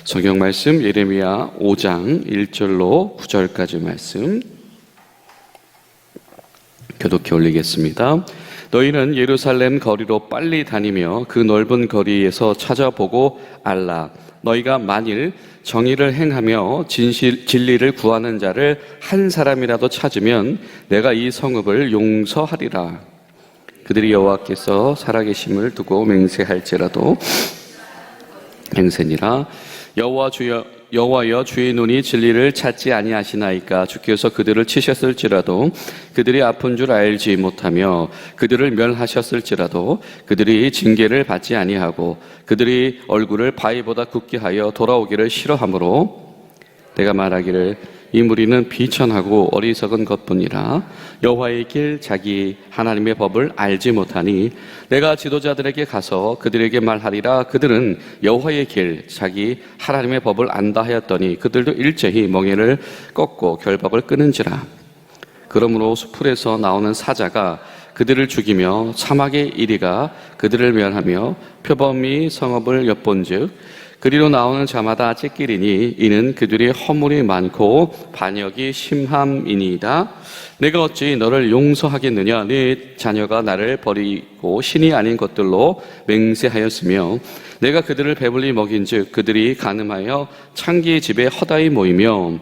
성경 말씀 예레미야 5장 1절로 9절까지 말씀 교독해 올리겠습니다. 너희는 예루살렘 거리로 빨리 다니며 그 넓은 거리에서 찾아보고 알라. 너희가 만일 정의를 행하며 진리를 구하는 자를 한 사람이라도 찾으면 내가 이 성읍을 용서하리라. 그들이 여호와께서 살아계심을 두고 맹세할지라도 맹세니라. 여호와여 주의 눈이 진리를 찾지 아니하시나이까. 주께서 그들을 치셨을지라도 그들이 아픈 줄 알지 못하며 그들을 멸하셨을지라도 그들이 징계를 받지 아니하고 그들이 얼굴을 바위보다 굳게 하여 돌아오기를 싫어하므로 내가 말하기를 이 무리는 비천하고 어리석은 것뿐이라. 여호와의 길 자기 하나님의 법을 알지 못하니 내가 지도자들에게 가서 그들에게 말하리라. 그들은 여호와의 길 자기 하나님의 법을 안다 하였더니 그들도 일제히 멍에를 꺾고 결박을 끊은지라. 그러므로 수풀에서 나오는 사자가 그들을 죽이며 사막의 이리가 그들을 멸하며 표범이 성읍을 엿본즉 그리로 나오는 자마다 찢기리니 이는 그들이 허물이 많고 반역이 심함이니이다. 내가 어찌 너를 용서하겠느냐. 네 자녀가 나를 버리고 신이 아닌 것들로 맹세하였으며 내가 그들을 배불리 먹인즉 그들이 간음하여 창기의 집에 허다히 모이며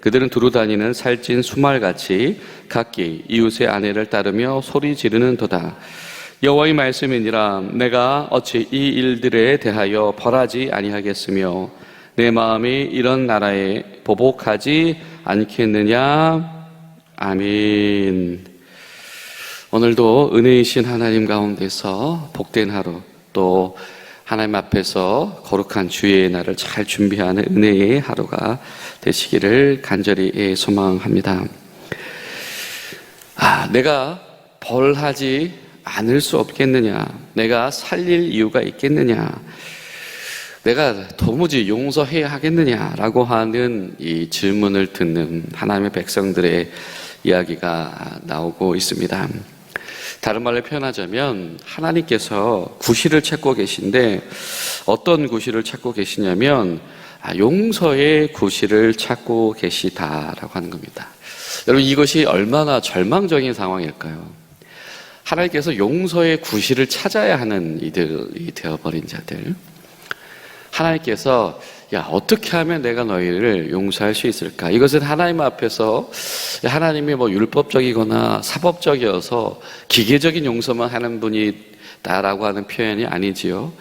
그들은 두루 다니는 살찐 수말같이 각기 이웃의 아내를 따르며 소리 지르는도다. 여호와의 말씀이니라. 내가 어찌 이 일들에 대하여 벌하지 아니하겠으며 내 마음이 이런 나라에 보복하지 않겠느냐. 아멘. 오늘도 은혜이신 하나님 가운데서 복된 하루, 또 하나님 앞에서 거룩한 주의 날을 잘 준비하는 은혜의 하루가 되시기를 간절히 소망합니다. 내가 벌하지 않을 수 없겠느냐? 내가 살릴 이유가 있겠느냐? 내가 도무지 용서해야 하겠느냐라고 하는 이 질문을 듣는 하나님의 백성들의 이야기가 나오고 있습니다. 다른 말로 표현하자면 하나님께서 구실을 찾고 계신데 어떤 구실을 찾고 계시냐면 용서의 구실을 찾고 계시다라고 하는 겁니다. 여러분, 이것이 얼마나 절망적인 상황일까요? 하나님께서 용서의 구실을 찾아야 하는 이들이 되어버린 자들, 하나님께서 어떻게 하면 내가 너희를 용서할 수 있을까? 이것은 하나님 앞에서 하나님이 율법적이거나 사법적이어서 기계적인 용서만 하는 분이다라고 하는 표현이 아니지요.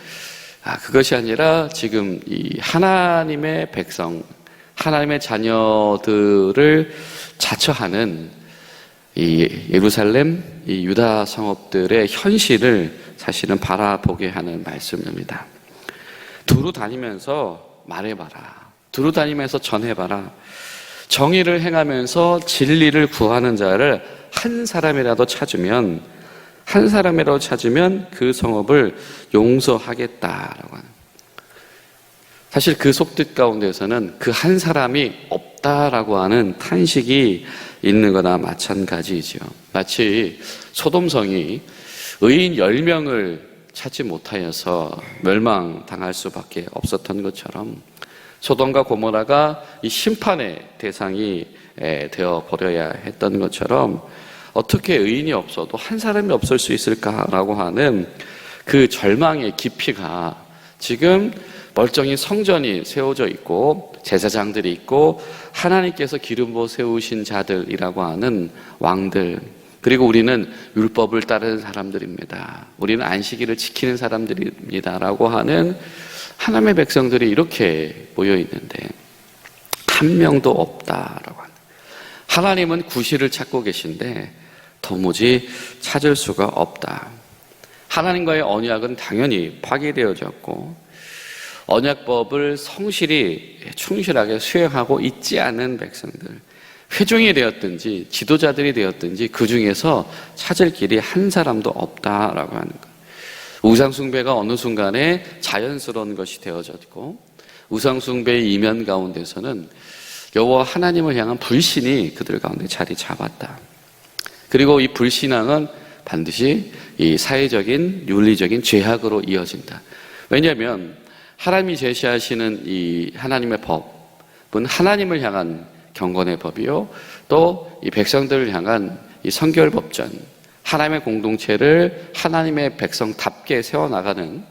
그것이 아니라 지금 이 하나님의 백성, 하나님의 자녀들을 자처하는 이 예루살렘, 이 유다 성읍들의 현실을 사실은 바라보게 하는 말씀입니다. 두루 다니면서 말해봐라. 두루 다니면서 전해봐라. 정의를 행하면서 진리를 구하는 자를 한 사람이라도 찾으면 그 성읍을 용서하겠다라고 하는. 사실 그 속뜻 가운데서는 그 한 사람이 없다라고 하는 탄식이 있는 거나 마찬가지이죠. 마치 소돔성이 의인 10명을 찾지 못하여서 멸망당할 수밖에 없었던 것처럼 소돔과 고모라가 이 심판의 대상이 되어 버려야 했던 것처럼 어떻게 의인이 없어도 한 사람이 없을 수 있을까라고 하는 그 절망의 깊이가 지금 멀쩡히 성전이 세워져 있고 제사장들이 있고 하나님께서 기름 부어 세우신 자들이라고 하는 왕들, 그리고 우리는 율법을 따르는 사람들입니다. 우리는 안식일을 지키는 사람들입니다라고 하는 하나님의 백성들이 이렇게 모여 있는데 한 명도 없다라고 하는. 하나님은 구실을 찾고 계신데 도무지 찾을 수가 없다. 하나님과의 언약은 당연히 파괴되어졌고 언약법을 성실히 충실하게 수행하고 있지 않은 백성들, 회중이 되었든지 지도자들이 되었든지 그 중에서 찾을 길이 한 사람도 없다라고 하는 것. 우상 숭배가 어느 순간에 자연스러운 것이 되어졌고 우상숭배의 이면 가운데서는 여호와 하나님을 향한 불신이 그들 가운데 자리 잡았다. 그리고 이 불신앙은 반드시 이 사회적인 윤리적인 죄악으로 이어진다. 왜냐하면 하나님이 제시하시는 이 하나님의 법은 하나님을 향한 경건의 법이요, 또 이 백성들을 향한 이 성결법전, 하나님의 공동체를 하나님의 백성답게 세워나가는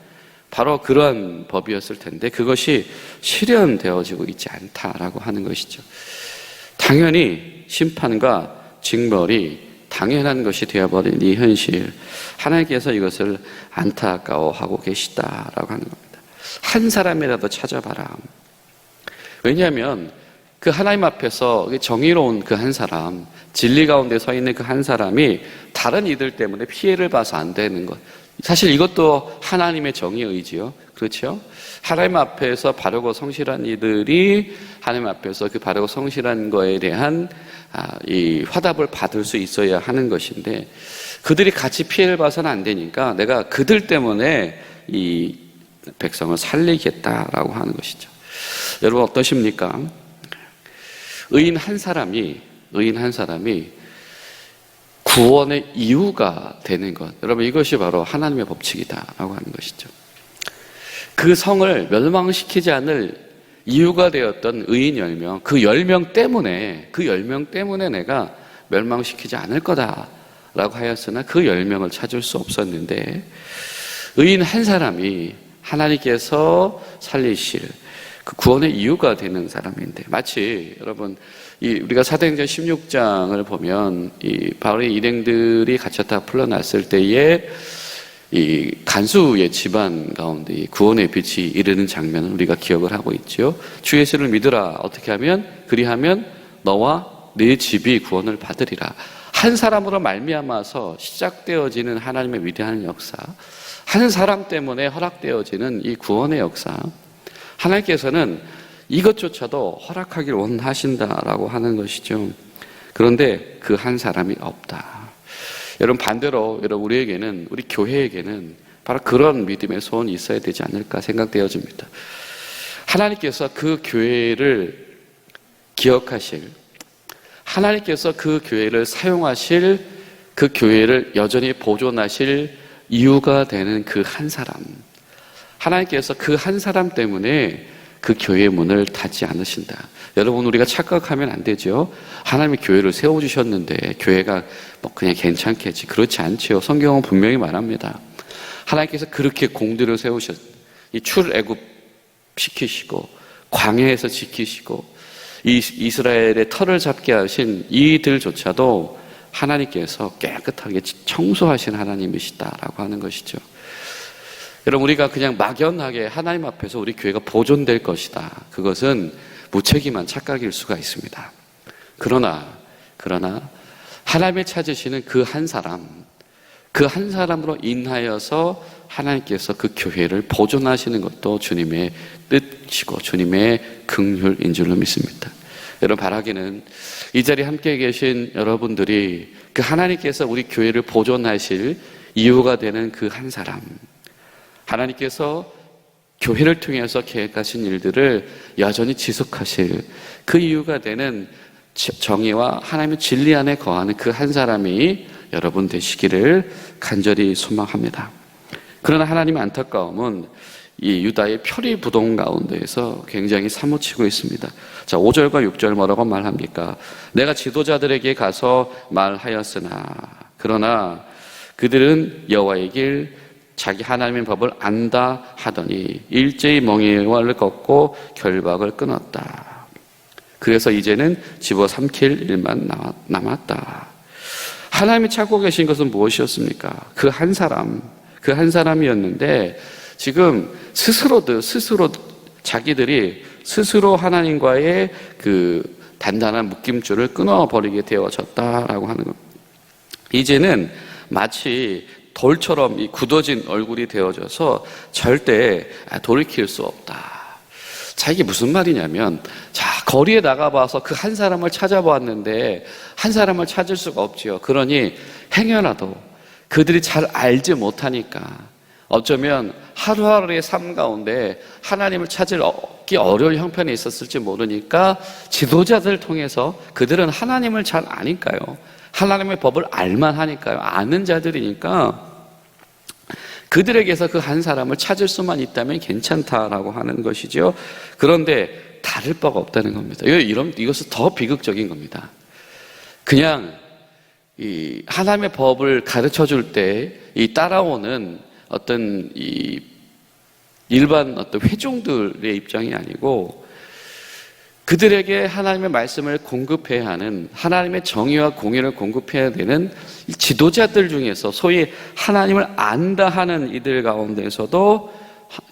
바로 그러한 법이었을 텐데 그것이 실현되어지고 있지 않다라고 하는 것이죠. 당연히 심판과 징벌이 당연한 것이 되어버린 이 현실, 하나님께서 이것을 안타까워하고 계시다라고 하는 겁니다. 한 사람이라도 찾아봐라. 왜냐하면 그 하나님 앞에서 정의로운 그 한 사람, 진리 가운데 서 있는 그 한 사람이 다른 이들 때문에 피해를 봐서 안 되는 것, 사실 이것도 하나님의 정의의지요. 그렇죠? 하나님 앞에서 바르고 성실한 이들이 하나님 앞에서 그 바르고 성실한 거에 대한 이 화답을 받을 수 있어야 하는 것인데, 그들이 같이 피해를 봐서는 안 되니까 내가 그들 때문에 이 백성을 살리겠다라고 하는 것이죠. 여러분 어떠십니까? 의인 한 사람이 구원의 이유가 되는 것, 여러분 이것이 바로 하나님의 법칙이다라고 하는 것이죠. 그 성을 멸망시키지 않을 이유가 되었던 의인 10명, 그 10명 때문에 내가 멸망시키지 않을 거다라고 하였으나 그 10명을 찾을 수 없었는데, 의인 한 사람이 하나님께서 살리실 그 구원의 이유가 되는 사람인데, 마치 여러분 우리가 사도행전 16장을 보면 이 바울의 일행들이 갇혔다 풀려났을 때에 이 간수의 집안 가운데 이 구원의 빛이 이르는 장면을 우리가 기억을 하고 있죠. 주 예수를 믿으라. 어떻게 하면? 그리하면 너와 네 집이 구원을 받으리라. 한 사람으로 말미암아서 시작되어지는 하나님의 위대한 역사, 한 사람 때문에 허락되어지는 이 구원의 역사, 하나님께서는 이것조차도 허락하길 원하신다라고 하는 것이죠. 그런데 그 한 사람이 없다. 여러분 반대로 우리에게는, 우리 교회에게는 바로 그런 믿음의 소원이 있어야 되지 않을까 생각되어집니다. 하나님께서 그 교회를 기억하실, 하나님께서 그 교회를 사용하실, 그 교회를 여전히 보존하실 이유가 되는 그 한 사람, 하나님께서 그 한 사람 때문에 그 교회의 문을 닫지 않으신다. 여러분 우리가 착각하면 안 되죠. 하나님이 교회를 세워주셨는데 교회가 뭐 그냥 괜찮겠지, 그렇지 않지요. 성경은 분명히 말합니다. 하나님께서 그렇게 공들여 세우셨, 이 출애굽 시키시고 광야에서 지키시고 이스라엘의 털을 잡게 하신 이들조차도 하나님께서 깨끗하게 청소하신 하나님이시다라고 하는 것이죠. 여러분 우리가 그냥 막연하게 하나님 앞에서 우리 교회가 보존될 것이다, 그것은 무책임한 착각일 수가 있습니다. 그러나 하나님의 찾으시는 그 한 사람, 그 한 사람으로 인하여서 하나님께서 그 교회를 보존하시는 것도 주님의 뜻이고 주님의 긍휼인 줄로 믿습니다. 여러분 바라기는 이 자리에 함께 계신 여러분들이 그 하나님께서 우리 교회를 보존하실 이유가 되는 그 한 사람, 하나님께서 교회를 통해서 계획하신 일들을 여전히 지속하실 그 이유가 되는 정의와 하나님의 진리 안에 거하는 그 한 사람이 여러분 되시기를 간절히 소망합니다. 그러나 하나님의 안타까움은 이 유다의 표리부동 가운데에서 굉장히 사무치고 있습니다. 자, 5절과 6절 뭐라고 말합니까? 내가 지도자들에게 가서 말하였으나 그러나 그들은 여호와의 길 자기 하나님의 법을 안다 하더니 일제히 멍에를 걷고 결박을 끊었다. 그래서 이제는 집어삼킬 일만 남았다. 하나님이 찾고 계신 것은 무엇이었습니까? 그 한 사람이었는데 지금 자기들이 스스로 하나님과의 그 단단한 묶임줄을 끊어버리게 되어졌다라고 하는 겁니다. 이제는 마치 돌처럼 이 굳어진 얼굴이 되어져서 절대 돌이킬 수 없다. 자, 이게 무슨 말이냐면, 자, 거리에 나가봐서 그 한 사람을 찾아보았는데 한 사람을 찾을 수가 없지요. 그러니 행여라도 그들이 잘 알지 못하니까 어쩌면 하루하루의 삶 가운데 하나님을 찾기 어려운 형편에 있었을지 모르니까 지도자들 통해서, 그들은 하나님을 잘 아니까요, 하나님의 법을 알만 하니까요, 아는 자들이니까 그들에게서 그 한 사람을 찾을 수만 있다면 괜찮다라고 하는 것이죠. 그런데 다를 바가 없다는 겁니다. 이것은 더 비극적인 겁니다. 그냥 이 하나님의 법을 가르쳐 줄 때 이 따라오는 어떤 이 일반 어떤 회중들의 입장이 아니고, 그들에게 하나님의 말씀을 공급해야 하는, 하나님의 정의와 공의를 공급해야 되는 지도자들 중에서 소위 하나님을 안다 하는 이들 가운데서도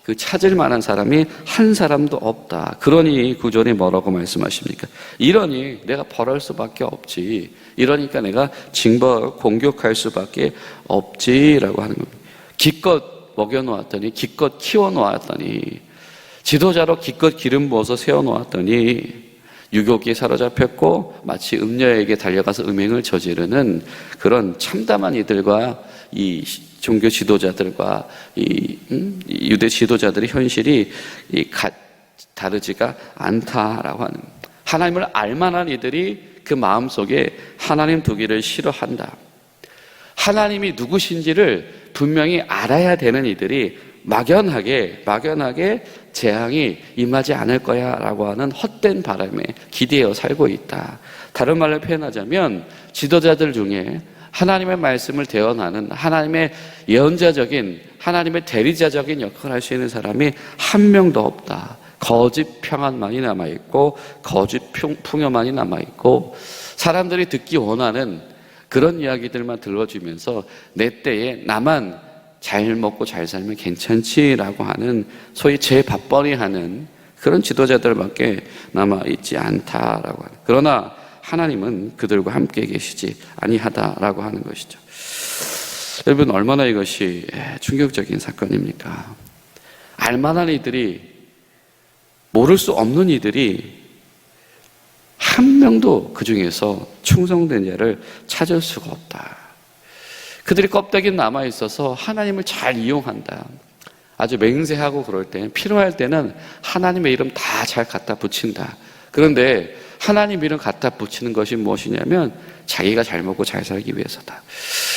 그 찾을 만한 사람이 한 사람도 없다. 그러니 구절이 뭐라고 말씀하십니까? 이러니 내가 벌할 수밖에 없지. 이러니까 내가 징벌 공격할 수밖에 없지라고 하는 겁니다. 기껏 먹여놓았더니, 기껏 키워놓았더니, 지도자로 기껏 기름 부어서 세워놓았더니 유혹에 사로잡혔고 마치 음녀에게 달려가서 음행을 저지르는 그런 참담한 이들과 이 종교 지도자들과 이 유대 지도자들의 현실이 다르지가 않다라고 하는, 하나님을 알만한 이들이 그 마음속에 하나님 두기를 싫어한다. 하나님이 누구신지를 분명히 알아야 되는 이들이 막연하게 재앙이 임하지 않을 거야 라고 하는 헛된 바람에 기대어 살고 있다. 다른 말로 표현하자면 지도자들 중에 하나님의 말씀을 대언하는, 하나님의 예언자적인, 하나님의 대리자적인 역할을 할 수 있는 사람이 한 명도 없다. 거짓 평안만이 남아있고 거짓 풍요만이 남아있고, 사람들이 듣기 원하는 그런 이야기들만 들려주면서 내 때에 나만 잘 먹고 잘 살면 괜찮지라고 하는 소위 재밥벌이하는 그런 지도자들밖에 남아있지 않다라고 하는, 그러나 하나님은 그들과 함께 계시지 아니하다라고 하는 것이죠. 여러분, 얼마나 이것이 충격적인 사건입니까? 알만한 이들이, 모를 수 없는 이들이 한 명도 그 중에서 충성된 자를 찾을 수가 없다. 그들이 껍데기 남아있어서 하나님을 잘 이용한다. 아주 맹세하고 그럴 때, 필요할 때는 하나님의 이름 다 잘 갖다 붙인다. 그런데 하나님 이름 갖다 붙이는 것이 무엇이냐면 자기가 잘 먹고 잘 살기 위해서다.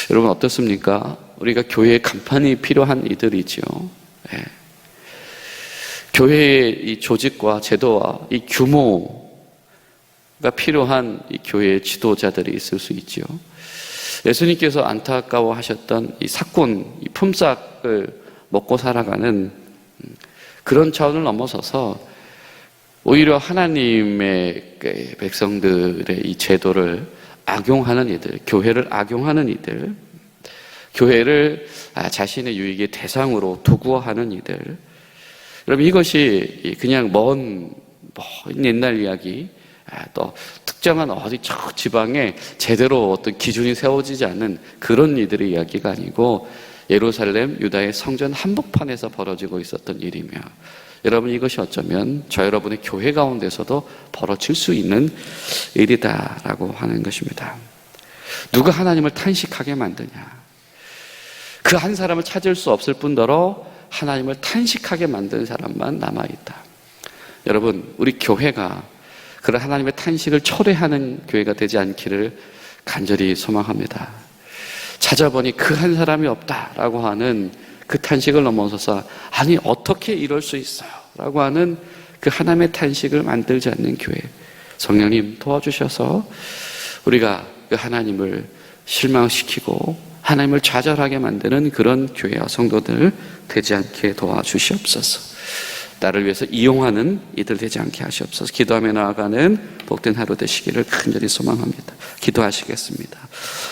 여러분 어떻습니까? 우리가 교회에 간판이 필요한 이들이죠. 네. 교회의 이 조직과 제도와 이 규모가 필요한 이 교회의 지도자들이 있을 수 있죠. 예수님께서 안타까워하셨던 이 사꾼, 이 품삯을 먹고 살아가는 그런 차원을 넘어서서 오히려 하나님의 백성들의 이 제도를 악용하는 이들, 교회를 악용하는 이들, 교회를 자신의 유익의 대상으로 도구화하는 이들. 여러분, 이것이 그냥 먼 옛날 이야기, 또 특정한 어디 저 지방에 제대로 어떤 기준이 세워지지 않는 그런 이들의 이야기가 아니고 예루살렘 유다의 성전 한복판에서 벌어지고 있었던 일이며, 여러분 이것이 어쩌면 저 여러분의 교회 가운데서도 벌어질 수 있는 일이다라고 하는 것입니다. 누가 하나님을 탄식하게 만드냐? 그 한 사람을 찾을 수 없을 뿐더러 하나님을 탄식하게 만드는 사람만 남아있다. 여러분, 우리 교회가 그런 하나님의 탄식을 초래하는 교회가 되지 않기를 간절히 소망합니다. 찾아보니 그 한 사람이 없다라고 하는 그 탄식을 넘어서서, 아니 어떻게 이럴 수 있어요? 라고 하는 그 하나님의 탄식을 만들지 않는 교회, 성령님 도와주셔서 우리가 그 하나님을 실망시키고 하나님을 좌절하게 만드는 그런 교회와 성도들 되지 않게 도와주시옵소서. 나를 위해서 이용하는 이들 되지 않게 하시옵소서. 기도하며 나아가는 복된 하루 되시기를 간절히 소망합니다. 기도하시겠습니다.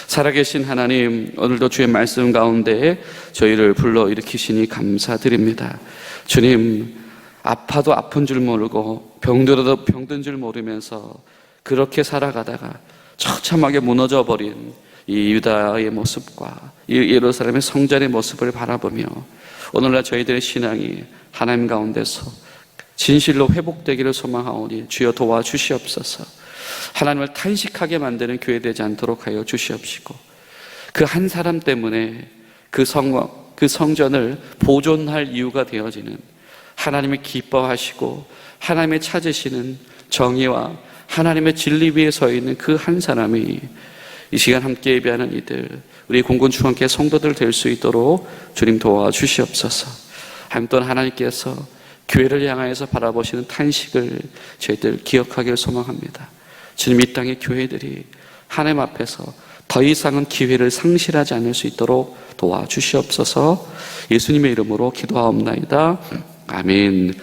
살아계신 하나님, 오늘도 주의 말씀 가운데 저희를 불러일으키시니 감사드립니다. 주님, 아파도 아픈 줄 모르고 병들어도 병든 줄 모르면서 그렇게 살아가다가 처참하게 무너져 버린 이 유다의 모습과 이 예루살렘의 성전의 모습을 바라보며 오늘날 저희들의 신앙이 하나님 가운데서 진실로 회복되기를 소망하오니 주여 도와주시옵소서. 하나님을 탄식하게 만드는 교회 되지 않도록 하여 주시옵시고, 그 한 사람 때문에 그 그 성전을 보존할 이유가 되어지는, 하나님이 기뻐하시고 하나님의 찾으시는 정의와 하나님의 진리 위에 서 있는 그 한 사람이 이 시간 함께 예배하는 이들, 우리 공군중앙교회 성도들 될 수 있도록 주님 도와주시옵소서. 하나님, 또한 하나님께서 교회를 향하여서 바라보시는 탄식을 저희들 기억하기를 소망합니다. 주님, 이 땅의 교회들이 하나님 앞에서 더 이상은 기회를 상실하지 않을 수 있도록 도와주시옵소서. 예수님의 이름으로 기도하옵나이다. 아멘.